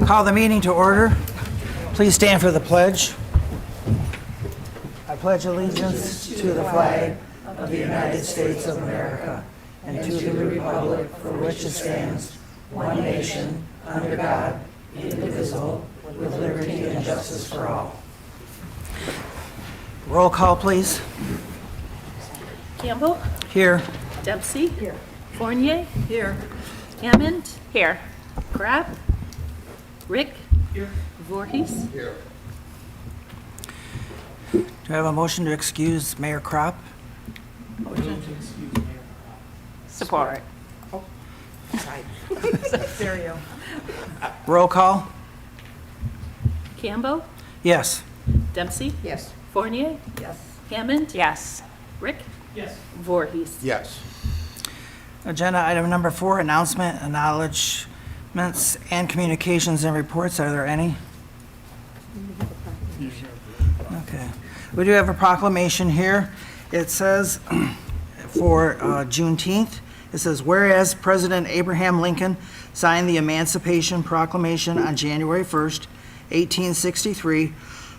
Call the meeting to order. Please stand for the pledge. I pledge allegiance to the flag of the United States of America and to the republic for which it stands, one nation, under God, indivisible, with liberty and justice for all. Roll call, please. Campbell. Here. Dempsey. Here. Fournier. Here. Hammond. Here. Crab. Rick. Here. Voorhees. Here. Do I have a motion to excuse Mayor Kropp? Support. Stereo. Roll call? Campbell. Yes. Dempsey. Yes. Fournier. Yes. Hammond. Yes. Rick. Yes. Voorhees. Yes. Agenda item number 4, announcement, acknowledgements, and communications and reports. Are there any? Okay. We do have a proclamation here. It says for Juneteenth, it says, whereas President Abraham Lincoln signed the Emancipation Proclamation on January 1st, 1863,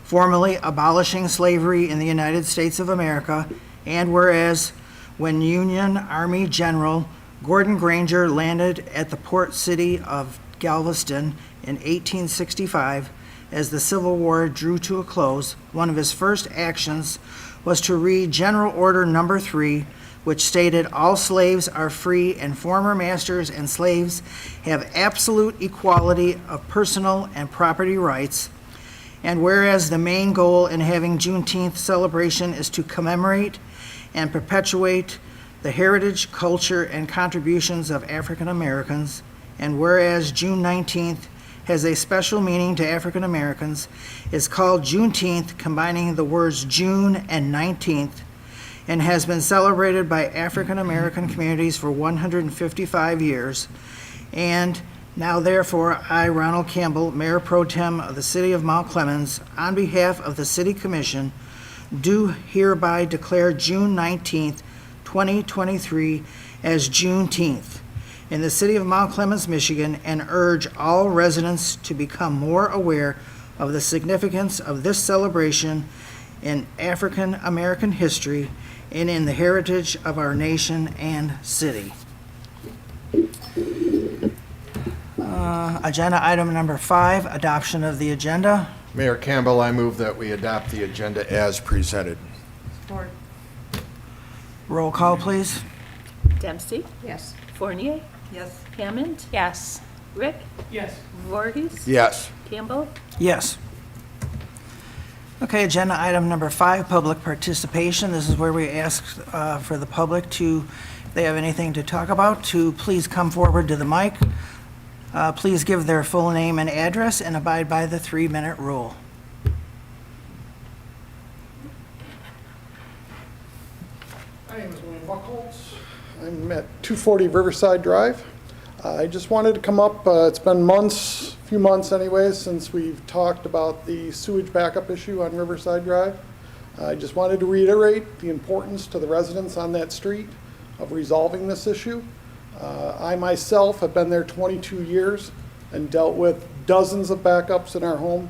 formally abolishing slavery in the United States of America, and whereas when Union Army General Gordon Granger landed at the port city of Galveston in 1865, as the Civil War drew to a close, one of his first actions was to read General Order Number 3, which stated all slaves are free and former masters and slaves have absolute equality of personal and property rights. And whereas the main goal in having Juneteenth celebration is to commemorate and perpetuate the heritage, culture, and contributions of African Americans, and whereas June 19th has a special meaning to African Americans, is called Juneteenth, combining the words June and 19th, and has been celebrated by African American communities for 155 years. And now therefore, I, Ronald Campbell, Mayor Pro Tem of the City of Mount Clemens, on behalf of the City Commission, do hereby declare June 19th, 2023 as Juneteenth in the City of Mount Clemens, Michigan, and urge all residents to become more aware of the significance of this celebration in African American history and in the heritage of our nation and city. Agenda item number 5, adoption of the agenda. Mayor Campbell, I move that we adopt the agenda as presented. Support. Roll call, please. Dempsey. Yes. Fournier. Yes. Hammond. Yes. Rick. Yes. Voorhees. Yes. Campbell. Yes. Okay, agenda item number 5, public participation. This is where we ask for the public to, if they have anything to talk about, to please come forward to the mic. Please give their full name and address and abide by the 3-minute rule. My name is William Buckholz. I'm at 240 Riverside Drive. I just wanted to come up, it's been a few months anyways, since we've talked about the sewage backup issue on Riverside Drive. I just wanted to reiterate the importance to the residents on that street of resolving this issue. I myself have been there 22 years and dealt with dozens of backups in our home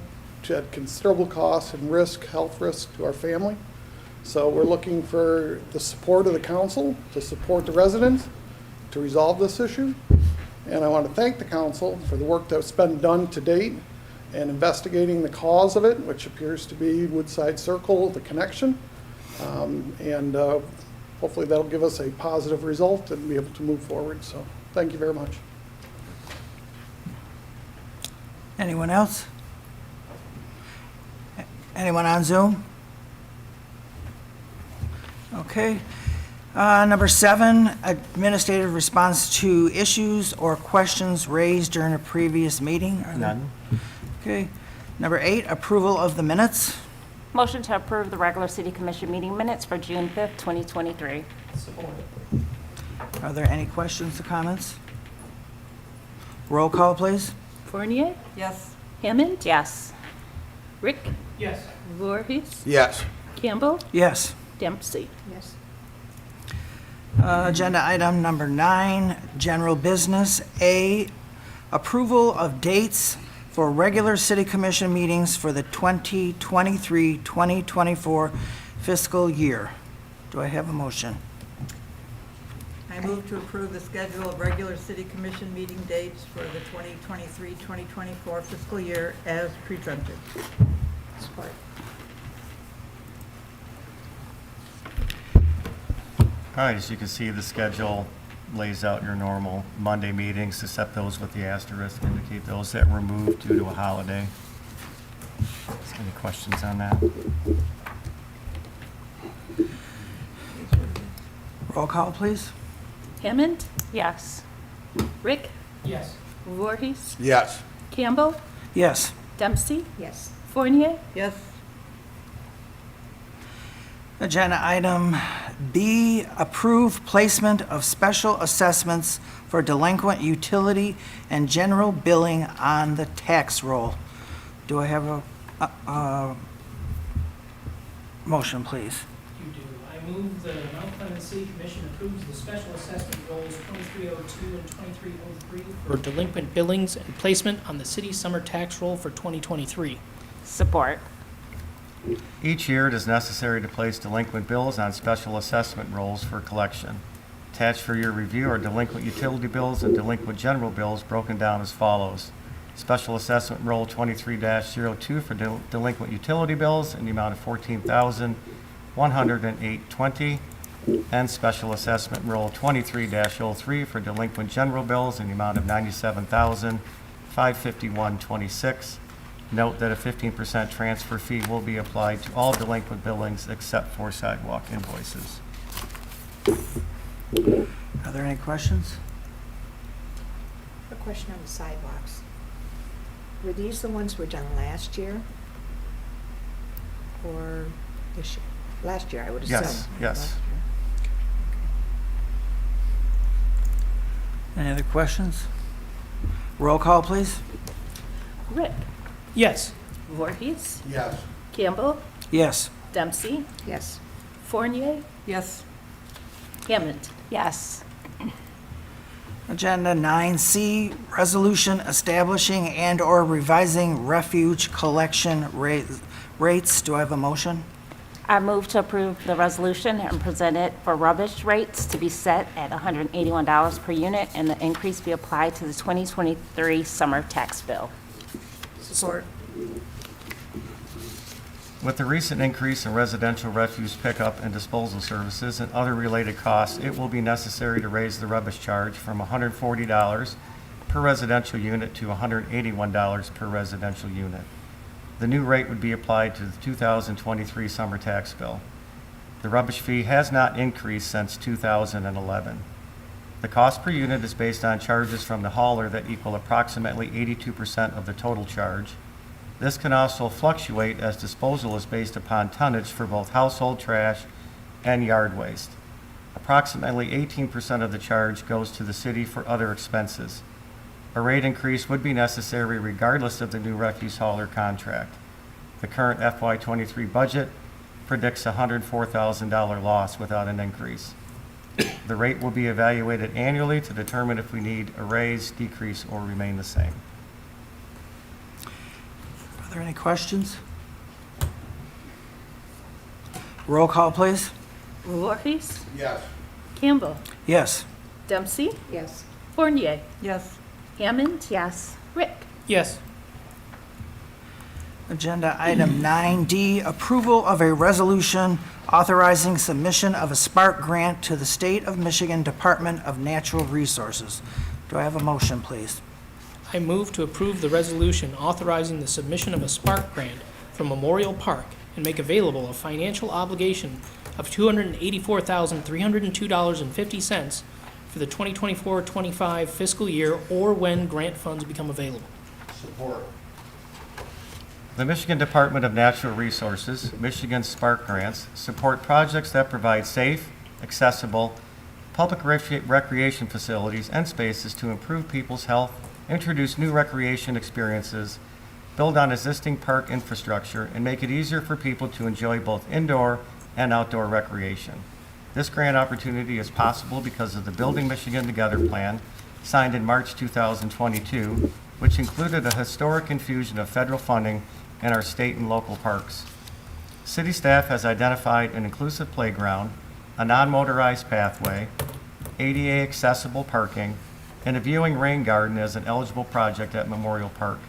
at considerable cost and risk, health risk to our family. So we're looking for the support of the council to support the residents to resolve this issue. And I want to thank the council for the work that's been done to date and investigating the cause of it, which appears to be Woodside Circle, the connection. Hopefully that'll give us a positive result and be able to move forward. So thank you very much. Anyone else? Anyone on Zoom? Okay. Number 7, administrative response to issues or questions raised during a previous meeting. Are there- None. Okay. Number 8, approval of the minutes. Motion to approve the regular city commission meeting minutes for June 5th, 2023. Are there any questions or comments? Roll call, please. Fournier. Yes. Hammond. Yes. Rick. Yes. Voorhees. Yes. Campbell. Yes. Dempsey. Yes. Agenda item number 9, general business. A, approval of dates for regular city commission meetings for the 2023-2024 fiscal year. Do I have a motion? I move to approve the schedule of regular city commission meeting dates for the 2023-2024 fiscal year as presented. Support. All right, as you can see, the schedule lays out your normal Monday meetings, except those with the asterisk indicate those that were moved due to a holiday. Any questions on that? Roll call, please. Hammond, Yes. Rick, Yes. Voorhees, Yes. Campbell, Yes. Dempsey, Yes. Fournier, Yes. Agenda item B, approve placement of special assessments for delinquent utility and general billing on the tax roll. Do I have a motion, please? You do. I move the Mount Clemens City Commission approves the special assessment rolls 2302 and 2303 for delinquent billings and placement on the city summer tax roll for 2023. Support. Each year, it is necessary to place delinquent bills on special assessment rolls for collection. Attached for your review are delinquent utility bills and delinquent general bills broken down as follows. Special assessment roll 23-02 for delinquent utility bills in the amount of $14,108.20, and special assessment roll 23-03 for delinquent general bills in the amount of $97,551.26. Note that a 15% transfer fee will be applied to all delinquent billings except for sidewalk invoices. Are there any questions? A question on the sidewalks. Were these the ones were done last year? Or this year? Last year, I would assume. Yes, yes. Last year. Any other questions? Roll call, please. Rick, Yes. Voorhees, Yes. Campbell, Yes. Dempsey, Yes. Fournier, Yes. Hammond. Yes. Agenda 9C, resolution establishing and/or revising refuge collection rates. Do I have a motion? I move to approve the resolution and present it for rubbish rates to be set at $181 per unit and the increase be applied to the 2023 summer tax bill. Support. With the recent increase in residential refuse pickup and disposal services and other related costs, it will be necessary to raise the rubbish charge from $140 per residential unit to $181 per residential unit. The new rate would be applied to the 2023 summer tax bill. The rubbish fee has not increased since 2011. The cost per unit is based on charges from the hauler that equal approximately 82% of the total charge. This can also fluctuate as disposal is based upon tonnage for both household trash and yard waste. Approximately 18% of the charge goes to the city for other expenses. A rate increase would be necessary regardless of the new refuse hauler contract. The current FY23 budget predicts a $104,000 loss without an increase. The rate will be evaluated annually to determine if we need a raise, decrease, or remain the same. Are there any questions? Roll call, please. Voorhees, Yes. Campbell, Yes. Dempsey, Yes. Fournier, Yes. Hammond, Yes. Rick. Yes. Agenda item 9D, approval of a resolution authorizing submission of a Spark grant to the State of Michigan Department of Natural Resources. Do I have a motion, please? I move to approve the resolution authorizing the submission of a Spark grant from Memorial Park and make available a financial obligation of $284,302.50 for the 2024-25 fiscal year or when grant funds become available. Support. The Michigan Department of Natural Resources, Michigan Spark Grants, support projects that provide safe, accessible, public recreation facilities and spaces to improve people's health, introduce new recreation experiences, build on existing park infrastructure, and make it easier for people to enjoy both indoor and outdoor recreation. This grant opportunity is possible because of the Building Michigan Together plan, signed in March 2022, which included a historic infusion of federal funding in our state and local parks. City staff has identified an inclusive playground, a non-motorized pathway, ADA accessible parking, and a viewing rain garden as an eligible project at Memorial Park.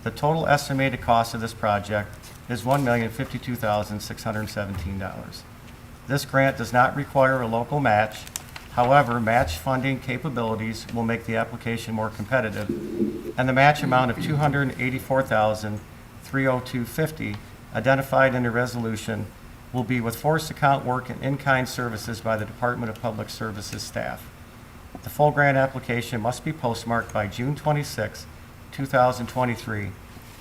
The total estimated cost of this project is $1,052,617. This grant does not require a local match. However, match funding capabilities will make the application more competitive, and the match amount of $284,302.50 identified in the resolution will be with forced account work and in-kind services by the Department of Public Services staff. The full grant application must be postmarked by June 26, 2023,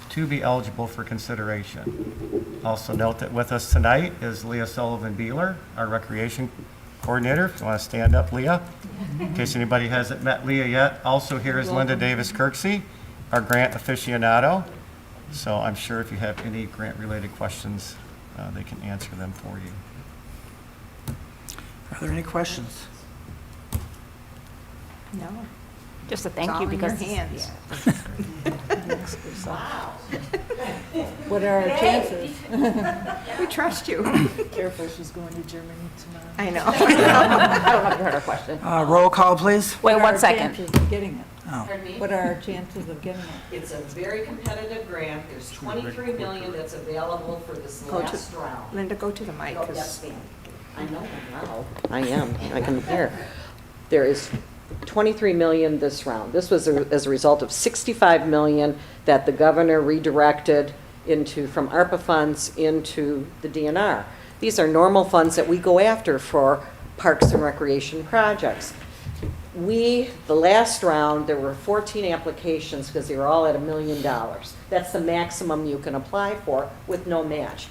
to be eligible for consideration. Also note that with us tonight is Leah Sullivan-Beeler, our Recreation Coordinator. If you want to stand up, Leah, in case anybody hasn't met Leah yet. Also here is Linda Davis-Kirksey, our grant aficionado. So I'm sure if you have any grant-related questions, they can answer them for you. Are there any questions? No. Just a It's thank all you in your because. hands. What are our chances? We trust you. Careful, she's going to Germany tomorrow. I know. I don't know if you heard her question. Roll call, please. Wait What are 1 our second. chances of getting it? Pardon me? What are our chances of getting it? It's a very competitive grant. There's 23 million that's available for this Go to- last round. Linda, go to the mic. Oh, 'cause- yes, ma'am. I know I'm loud. I am. I can hear. There is 23 million this round. This was as a result of 65 million that the governor redirected from ARPA funds into the DNR. These are normal funds that we go after for parks and recreation projects. The last round, there were 14 applications because they were all at $1 million. That's the maximum you can apply for with no match.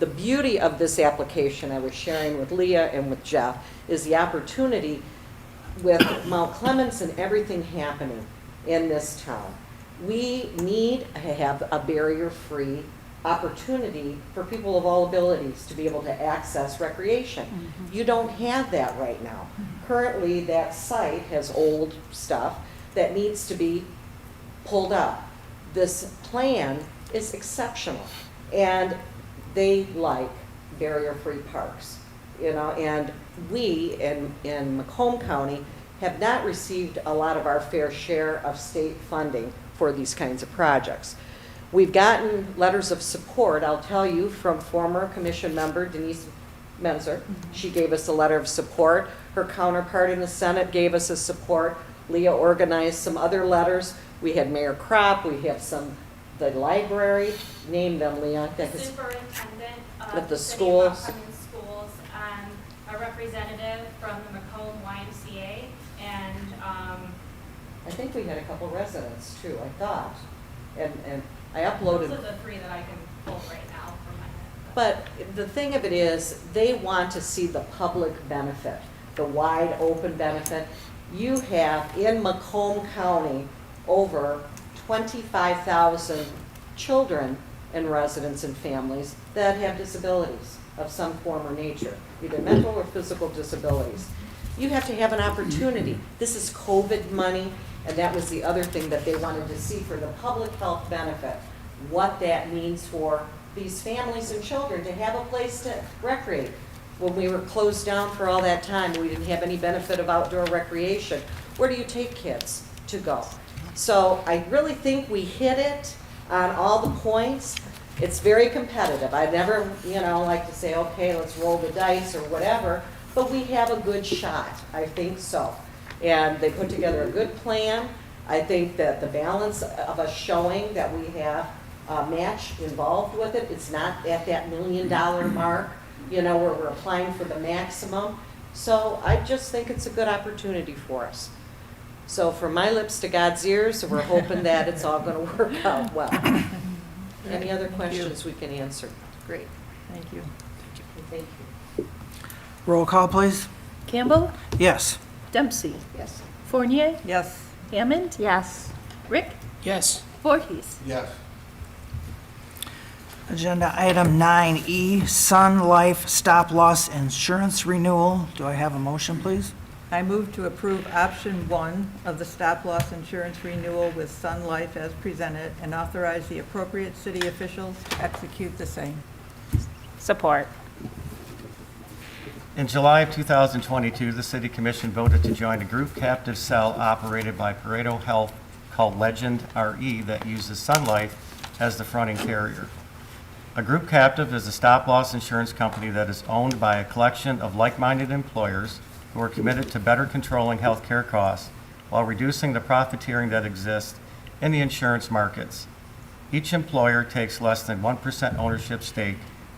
The beauty of this application, I was sharing with Leah and with Jeff, is the opportunity with Mount Clemens and everything happening in this town. We need to have a barrier-free opportunity for people of all abilities to be able to access recreation. You don't have that right now. Currently, that site has old stuff that needs to be pulled up. This plan is exceptional, and they like barrier-free parks, and we in Macomb County have not received a lot of our fair share of state funding for these kinds of projects. We've gotten letters of support, I'll tell you, from former commission member Denise Menzer. She gave us a letter of support. Her counterpart in the Senate gave us a support. Leah organized some other letters. We had Mayor Kropp, we have the library, name them, Leah. I think it's Superintendent Of of the the city schools. of Clemens Schools, a representative from the Macomb YMCA, and I think we had a couple residents too, I thought. And I those uploaded. are the three that I can pull right now from my head. But the thing of it is, they want to see the public benefit, the wide open benefit. You have in Macomb County over 25,000 children and residents and families that have disabilities of some form or nature, either mental or physical disabilities. You have to have an opportunity. This is COVID money, and that was the other thing that they wanted to see for the public health benefit, what that means for these families and children to have a place to recreate. When we were closed down for all that time, we didn't have any benefit of outdoor recreation. Where do you take kids to go? So I really think we hit it on all the points. It's very competitive. I never, like to say, okay, let's roll the dice or whatever, but we have a good shot. I think so. And they put together a good plan. I think that the balance of us showing that we have a match involved with it, it's not at that $1 million mark, where we're applying for the maximum. So I just think it's a good opportunity for us. So from my lips to God's ears, we're hoping that it's all going to work out well. Any other questions we can answer? Great, thank you. Thank you. Roll call, please. Campbell, Yes. Dempsey, Yes. Fournier, Yes, Hammond, Yes. Rick, Yes. Voorhees. Yes. Agenda item 9E, Sun Life Stop Loss Insurance Renewal. Do I have a motion, please? I move to approve option 1 of the stop-loss insurance renewal with Sun Life as presented and authorize the appropriate city officials to execute the same. Support. In July of 2022, the City Commission voted to join a group captive cell operated by Pareto Health called Legend RE that uses Sun Life as the fronting carrier. A group captive is a stop-loss insurance company that is owned by a collection of like-minded employers who are committed to better controlling healthcare costs while reducing the profiteering that exists in the insurance markets. Each employer takes less than 1% ownership stake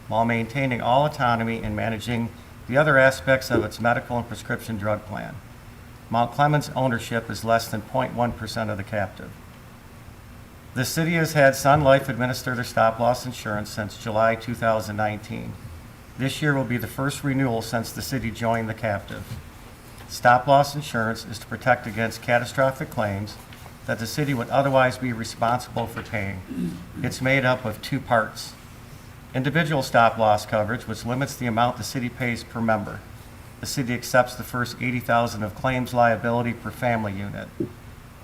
while maintaining all autonomy in managing the other aspects of its medical and prescription drug plan. Mount Clemens' ownership is less than 0.1% of the captive. The city has had Sun Life administer their stop-loss insurance since July 2019. This year will be the first renewal since the city joined the captive. Stop-loss insurance is to protect against catastrophic claims that the city would otherwise be responsible for paying. It's made up of 2 parts. Individual stop-loss coverage, which limits the amount the city pays per member. The city accepts the first $80,000 of claims liability per family unit.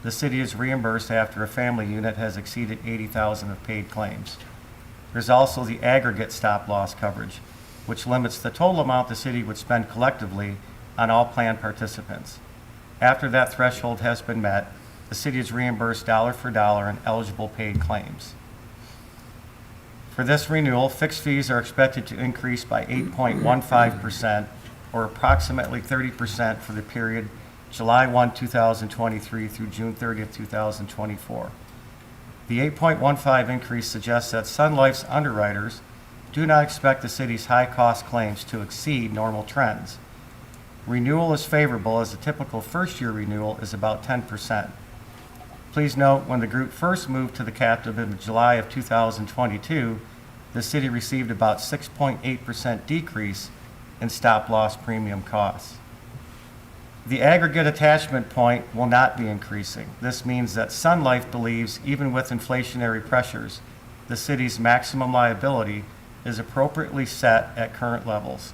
The city is reimbursed after a family unit has exceeded $80,000 of paid claims. There's also the aggregate stop-loss coverage, which limits the total amount the city would spend collectively on all plan participants. After that threshold has been met, the city is reimbursed dollar for dollar in eligible paid claims. For this renewal, fixed fees are expected to increase by 8.15%, or approximately 30% for the period July 1, 2023 through June 30, 2024. The 8.15 increase suggests that Sun Life's underwriters do not expect the city's high-cost claims to exceed normal trends. Renewal is favorable as the typical first-year renewal is about 10%. Please note, when the group first moved to the captive in July of 2022, the city received about 6.8% decrease in stop-loss premium costs. The aggregate attachment point will not be increasing. This means that Sun Life believes, even with inflationary pressures, the city's maximum liability is appropriately set at current levels.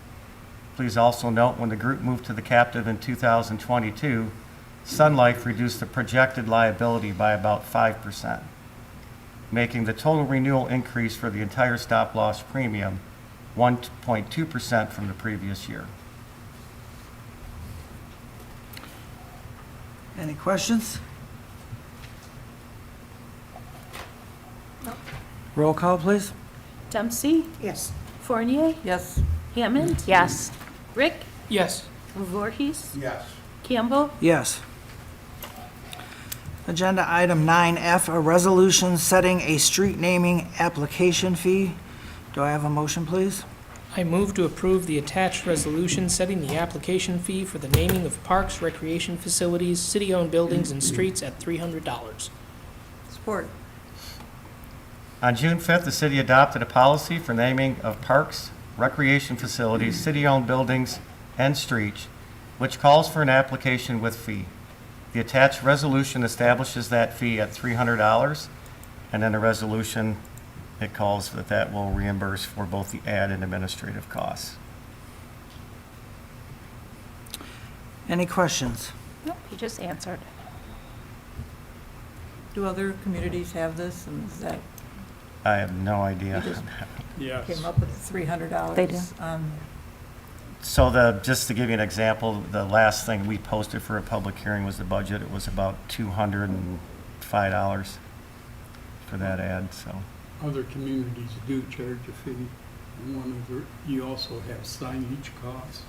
Please also note, when the group moved to the captive in 2022, Sun Life reduced the projected liability by about 5%, making the total renewal increase for the entire stop-loss premium 1.2% from the previous year. Any questions? Roll call, please. Dempsey, Yes. Fournier, Yes. Hammond, Yes. Rick, Yes. Voorhees, Yes. Campbell, Yes. Agenda item 9F, a resolution setting a street naming application fee. Do I have a motion, please? I move to approve the attached resolution setting the application fee for the naming of parks, recreation facilities, city-owned buildings, and streets at $300. Support. On June 5th, the city adopted a policy for naming of parks, recreation facilities, city-owned buildings, and streets, which calls for an application with fee. The attached resolution establishes that fee at $300, and then the resolution, it calls that will reimburse for both the ad and administrative costs. Any questions? Nope, you just answered. Do other communities have this, and is that I have no idea. You just- came up with $300? They do. So just to give you an example, the last thing we posted for a public hearing was the budget. It was about $205 for that ad, so. Other communities do charge a fee. And one of the, you also have signage costs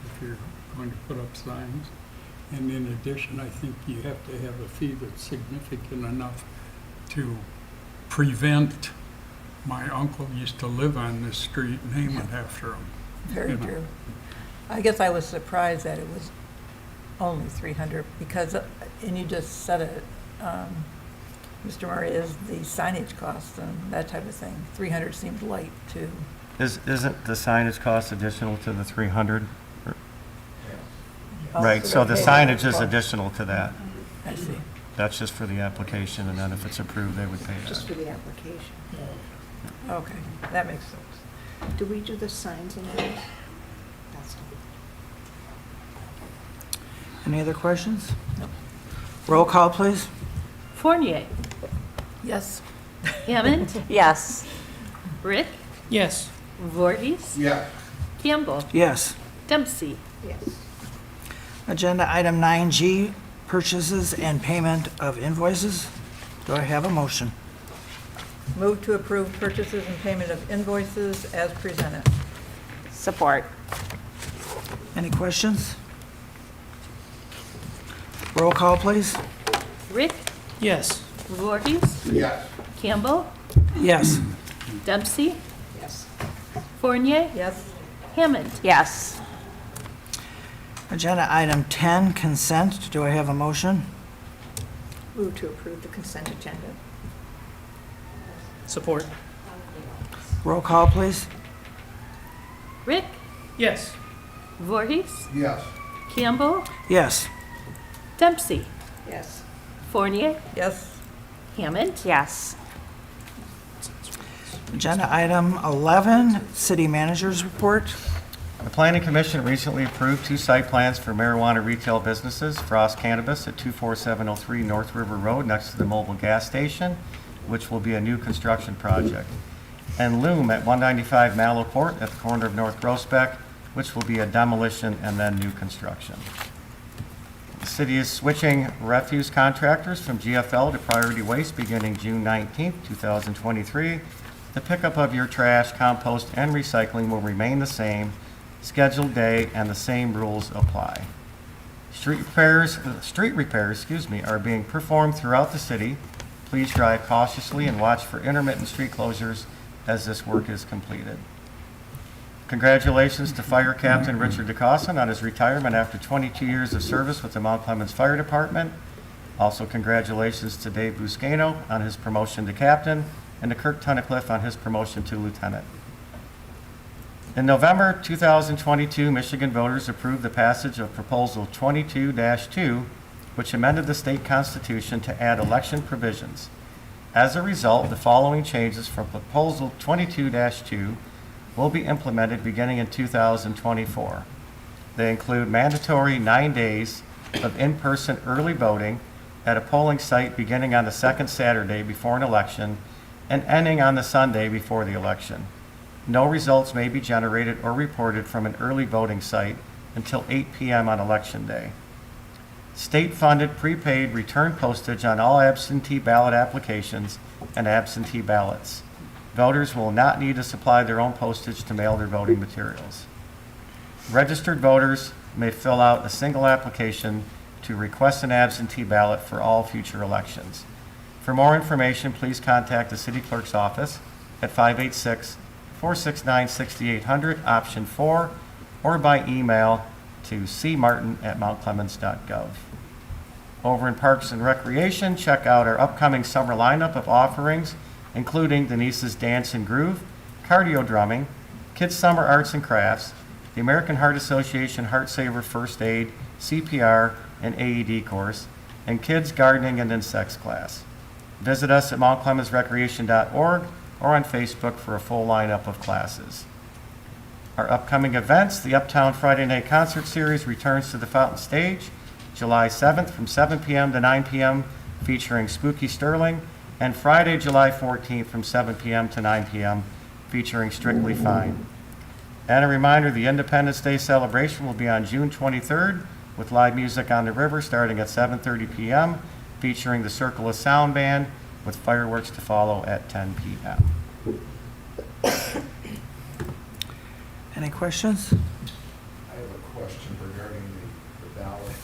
if you're going to put up signs. And in addition, I think you have to have a fee that's significant enough to prevent, my uncle used to live on this street, name it after him. Very You know. true. I guess I was surprised that it was only 300 because, and you just said it, Mr. Murray, is the signage cost and that type of thing. 300 seemed light too. Isn't the signage cost additional to the 300? Oh, Right, so the they pay signage is cost. additional to that. I see. That's just for the application, and then if it's approved, they would pay Just that. for the application. Okay, that makes sense. Do we do the signs in those? That's Any other questions? No. Roll call, please. Fournier. Yes. Hammond. Yes. Rick. Yes. Voorhees. Yeah. Campbell. Yes. Dempsey. Yes. Agenda item 9G, purchases and payment of invoices. Do I have a motion? Move to approve purchases and payment of invoices as presented. Support. Any questions? Roll call, please. Rick. Yes. Voorhees. Yes. Campbell. Yes. Dempsey. Yes. Fournier. Yes. Hammond. Yes. Agenda item 10, consent. Do I have a motion? Move to approve the consent agenda. Support. Roll call, please. Rick. Yes. Voorhees. Yes. Campbell. Yes. Dempsey. Yes. Fournier. Yes. Hammond. Yes. Agenda item 11, city manager's report. The Planning Commission recently approved 2 site plans for marijuana retail businesses, Frost Cannabis at 24703 North River Road next to the mobile gas station, which will be a new construction project, and Loom at 195 Mallow Court at the corner of North Groesbeck, which will be a demolition and then new construction. The city is switching refuse contractors from GFL to Priority Waste beginning June 19, 2023. The pickup of your trash, compost, and recycling will remain the same, scheduled day, and the same rules apply. Street repairs, are being performed throughout the city. Please drive cautiously and watch for intermittent street closures as this work is completed. Congratulations to Fire Captain Richard DeCosson on his retirement after 22 years of service with the Mount Clemens Fire Department. Also, congratulations to Dave Buscano on his promotion to captain and to Kirk Tunnicliffe on his promotion to lieutenant. In November 2022, Michigan voters approved the passage of Proposal 22-2, which amended the state constitution to add election provisions. As a result, the following changes from Proposal 22-2 will be implemented beginning in 2024. They include mandatory 9 days of in-person early voting at a polling site beginning on the second Saturday before an election and ending on the Sunday before the election. No results may be generated or reported from an early voting site until 8 p.m. on Election Day. State-funded prepaid return postage on all absentee ballot applications and absentee ballots. Voters will not need to supply their own postage to mail their voting materials. Registered voters may fill out a single application to request an absentee ballot for all future elections. For more information, please contact the City Clerk's office at 586-469-6800, option 4, or by email to cmartin@mountclemens.gov. Over in Parks and Recreation, check out our upcoming summer lineup of offerings, including Denise's Dance and Groove, cardio drumming, Kids Summer Arts and Crafts, the American Heart Association Heart Saver First Aid, CPR, and AED course, and Kids Gardening and Insects class. Visit us at mountclemensrecreation.org or on Facebook for a full lineup of classes. Our upcoming events, the Uptown Friday Night Concert Series returns to the Fountain Stage July 7th from 7 p.m. to 9 p.m. featuring Spooky Sterling, and Friday, July 14th from 7 p.m. to 9 p.m. featuring Strictly Fine. And a reminder, the Independence Day celebration will be on June 23rd with live music on the river starting at 7:30 p.m. featuring the Circle of Sound Band with fireworks to follow at 10 p.m. Any questions? I have a question regarding the ballot.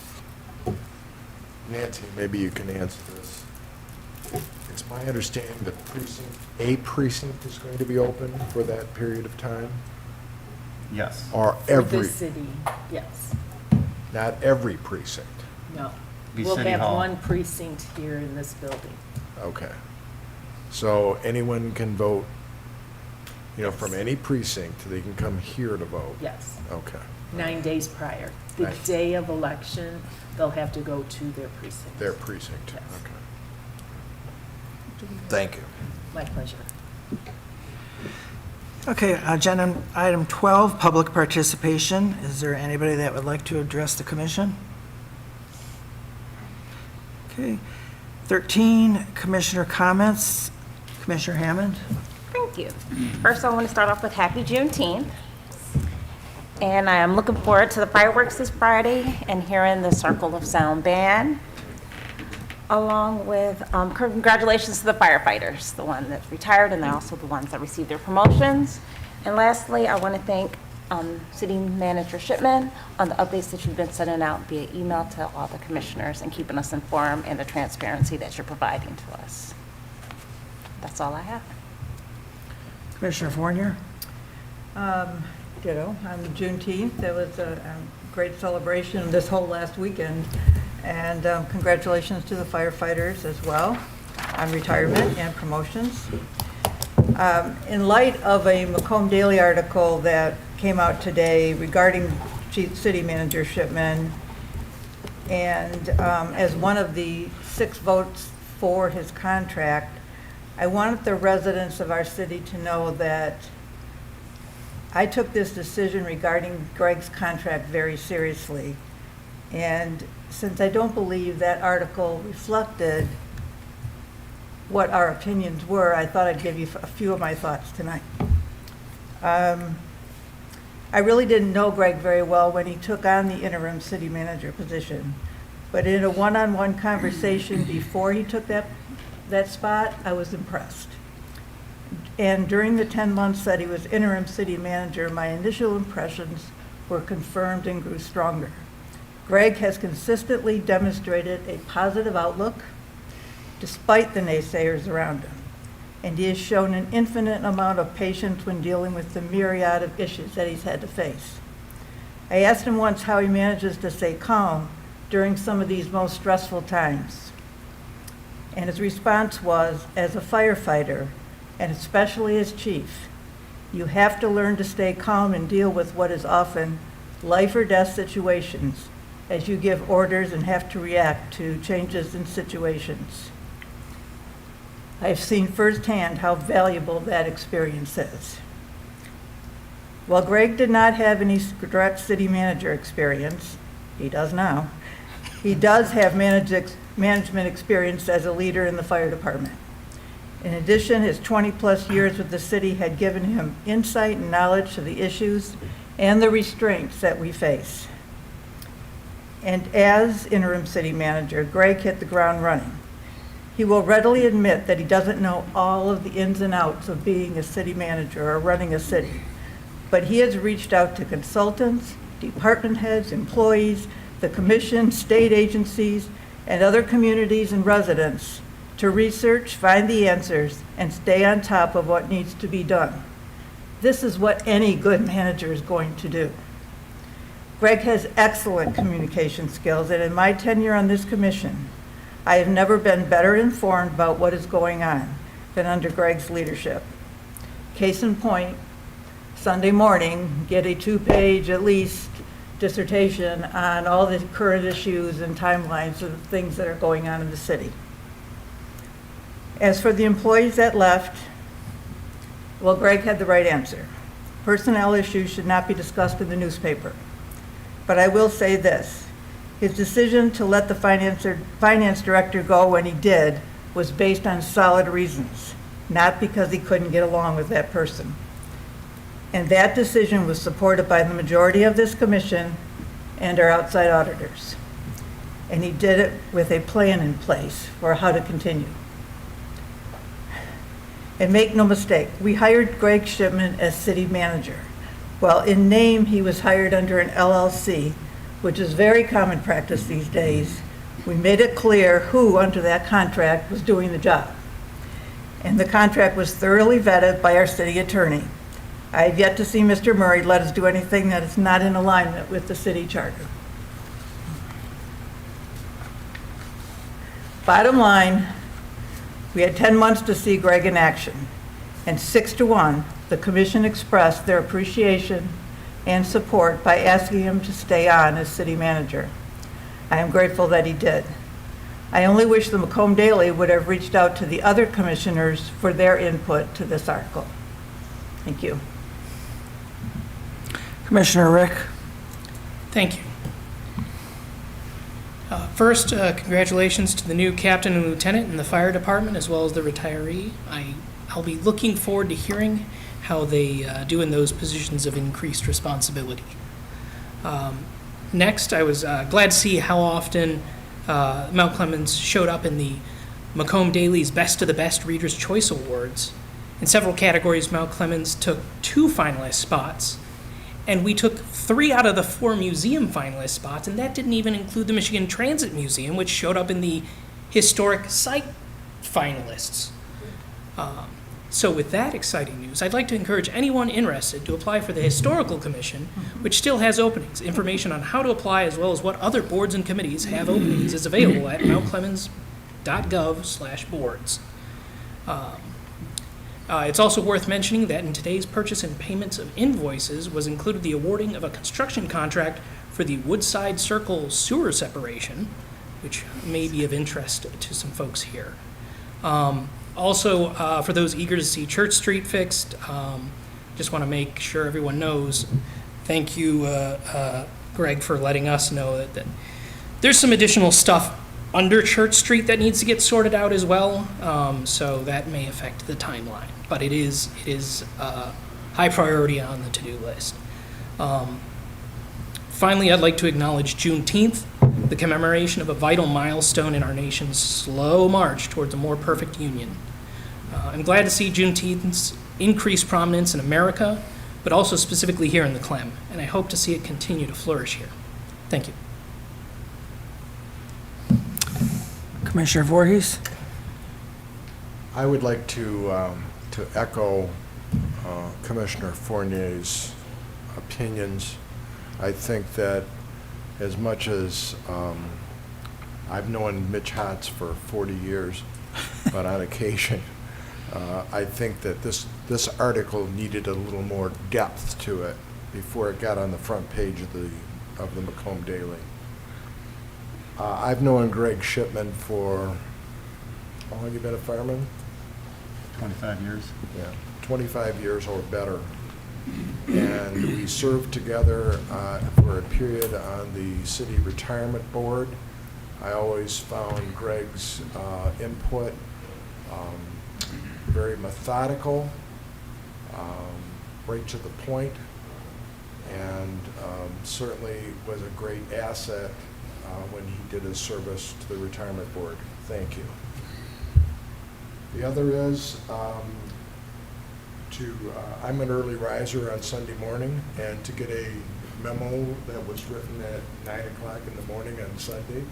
Nancy, maybe you can answer this. It's my understanding that a precinct is going to be open for that period of time? Yes. Or For every, the city, yes. not every precinct? No. Be We'll City have Hall. one precinct here in this building. Okay. So anyone can vote, from any precinct, they can come here to vote? Yes. Okay. 9 days prior. The Right. day of election, they'll have to go to their precinct. Their precinct? Yes. Okay. Thank you. My pleasure. Okay, agenda item 12, public participation. Is there anybody that would like to address the commission? Okay. 13, commissioner comments. Commissioner Hammond? Thank you. First, I want to start off with Happy Juneteenth. And I am looking forward to the fireworks this Friday and hearing the Circle of Sound Band, along with congratulations to the firefighters, the one that's retired and also the ones that received their promotions. And lastly, I want to thank City Manager Shipman on the updates that you've been sending out via email to all the commissioners and keeping us informed and the transparency that you're providing to us. That's all I have. Commissioner Fournier? Ditto, on Juneteenth, there was a great celebration this whole last weekend, and congratulations to the firefighters as well on retirement and promotions. In light of a Macomb Daily article that came out today regarding City Manager Shipman, and as one of the 6 votes for his contract, I wanted the residents of our city to know that I took this decision regarding Greg's contract very seriously. And since I don't believe that article reflected what our opinions were, I thought I'd give you a few of my thoughts tonight. I really didn't know Greg very well when he took on the interim city manager position. But in a one-on-one conversation before he took that spot, I was impressed. And during the 10 months that he was interim city manager, my initial impressions were confirmed and grew stronger. Greg has consistently demonstrated a positive outlook despite the naysayers around him. And he has shown an infinite amount of patience when dealing with the myriad of issues that he's had to face. I asked him once how he manages to stay calm during some of these most stressful times. And his response was, as a firefighter, and especially as chief, you have to learn to stay calm and deal with what is often life or death situations as you give orders and have to react to changes in situations. I've seen firsthand how valuable that experience is. While Greg did not have any direct city manager experience, he does now, he does have management experience as a leader in the fire department. In addition, his 20-plus years with the city had given him insight and knowledge to the issues and the restraints that we face. And as interim city manager, Greg hit the ground running. He will readily admit that he doesn't know all of the ins and outs of being a city manager or running a city, but he has reached out to consultants, department heads, employees, the commission, state agencies, and other communities and residents to research, find the answers, and stay on top of what needs to be done. This is what any good manager is going to do. Greg has excellent communication skills, and in my tenure on this commission, I have never been better informed about what is going on than under Greg's leadership. Case in point, Sunday morning, get a 2-page at least dissertation on all the current issues and timelines of the things that are going on in the city. As for the employees that left, well, Greg had the right answer. Personnel issues should not be discussed in the newspaper. But I will say this, his decision to let the finance director go when he did was based on solid reasons, not because he couldn't get along with that person. And that decision was supported by the majority of this commission and our outside auditors. And he did it with a plan in place for how to continue. And make no mistake, we hired Greg Shipman as city manager. Well, in name, he was hired under an LLC, which is very common practice these days. We made it clear who under that contract was doing the job. And the contract was thoroughly vetted by our city attorney. I have yet to see Mr. Murray let us do anything that is not in alignment with the city charter. Bottom line, we had 10 months to see Greg in action, and 6-1, the commission expressed their appreciation and support by asking him to stay on as city manager. I am grateful that he did. I only wish the Macomb Daily would have reached out to the other commissioners for their input to this article. Thank you. Commissioner Rick? Thank you. First, congratulations to the new captain and lieutenant in the fire department, as well as the retiree. I'll be looking forward to hearing how they do in those positions of increased responsibility. Next, I was glad to see how often Mount Clemens showed up in the Macomb Daily's Best of the Best Reader's Choice Awards. In several categories, Mount Clemens took 2 finalist spots, and we took 3 out of the 4 museum finalist spots, and that didn't even include the Michigan Transit Museum, which showed up in the historic site finalists. So with that exciting news, I'd like to encourage anyone interested to apply for the Historical Commission, which still has openings. Information on how to apply, as well as what other boards and committees have openings, is available at mountclemens.gov/boards. It's also worth mentioning that in today's purchase and payments of invoices was included the awarding of a construction contract for the Woodside Circle sewer separation, which may be of interest to some folks here. Also, for those eager to see Church Street fixed, just want to make sure everyone knows, thank you, Greg, for letting us know that there's some additional stuff under Church Street that needs to get sorted out as well, so that may affect the timeline. But it is high priority on the to-do list. Finally, I'd like to acknowledge Juneteenth, the commemoration of a vital milestone in our nation's slow march towards a more perfect union. I'm glad to see Juneteenth's increased prominence in America, but also specifically here in the Clem, and I hope to see it continue to flourish here. Thank you. Commissioner Voorhees? I would like to echo Commissioner Fournier's opinions. I think that as much as I've known Mitch Hotz for 40 years, but on occasion, I think that this article needed a little more depth to it before it got on the front page of the Macomb Daily. I've known Greg Shipman for, how long have you been a fireman? 25 years. Yeah, 25 years or better. And we served together for a period on the city retirement board. I always found Greg's input very methodical, right to the point, and certainly was a great asset when he did his service to the retirement board. Thank you. The other is I'm an early riser on Sunday morning, and to get a memo that was written at 9 o'clock in the morning on Sunday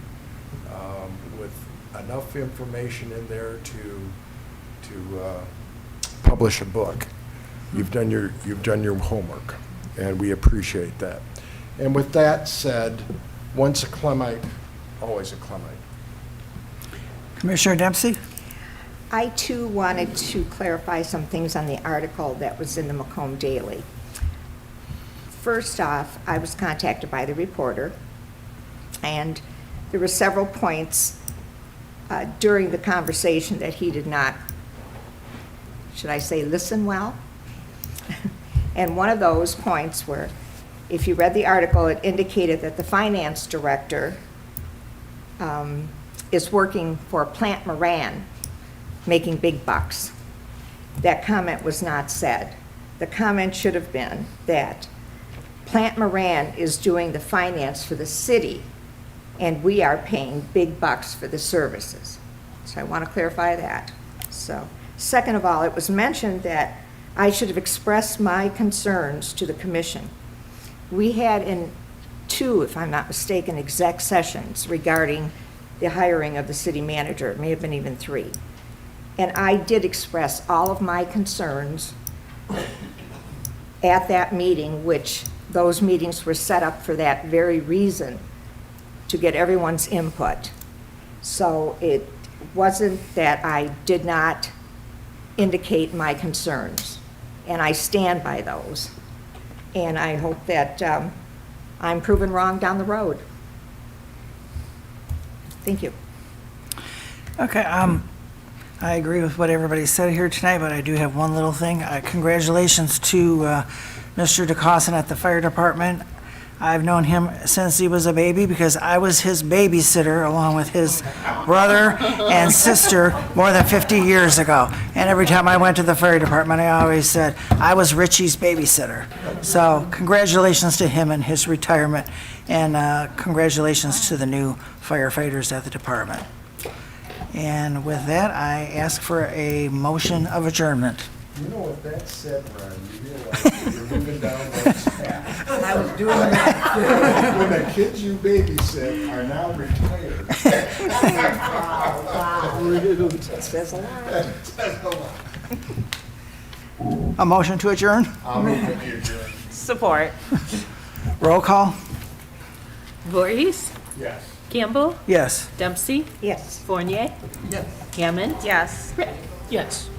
with enough information in there to publish a book. You've done your homework, and we appreciate that. And with that said, once a Clemite, always a Clemite. Commissioner Dempsey? I too wanted to clarify some things on the article that was in the Macomb Daily. First off, I was contacted by the reporter, and there were several points during the conversation that he did not, should I say, listen well? And one of those points were, if you read the article, it indicated that the finance director is working for Plant Moran, making big bucks. That comment was not said. The comment should have been that Plant Moran is doing the finance for the city, and we are paying big bucks for the services. So I want to clarify that. So, second of all, it was mentioned that I should have expressed my concerns to the commission. We had in 2, if I'm not mistaken, exec sessions regarding the hiring of the city manager. It may have been even 3. And I did express all of my concerns at that meeting, which those meetings were set up for that very reason, to get everyone's input. So it wasn't that I did not indicate my concerns, and I stand by those. And I hope that I'm proven wrong down the road. Thank you. Okay, I agree with what everybody said here tonight, but I do have one little thing. Congratulations to Mr. DeCossin at the fire department. I've known him since he was a baby because I was his babysitter along with his brother and sister more than 50 years ago. And every time I went to the fire department, I always said, I was Richie's babysitter. So congratulations to him and his retirement, and congratulations to the new firefighters at the department. And with that, I ask for a motion of adjournment. You know what that said, Ron, you realize that you're moving down that path. I was doing that. When the kids you babysit are now retired. Says a lot. That says a lot. A motion to adjourn? I'll move with you, Jim. Support. Roll call? Voorhees, Yes. Campbell, Yes. Dempsey, Yes. Fournier. Yes. Hammond. Yes. Yes.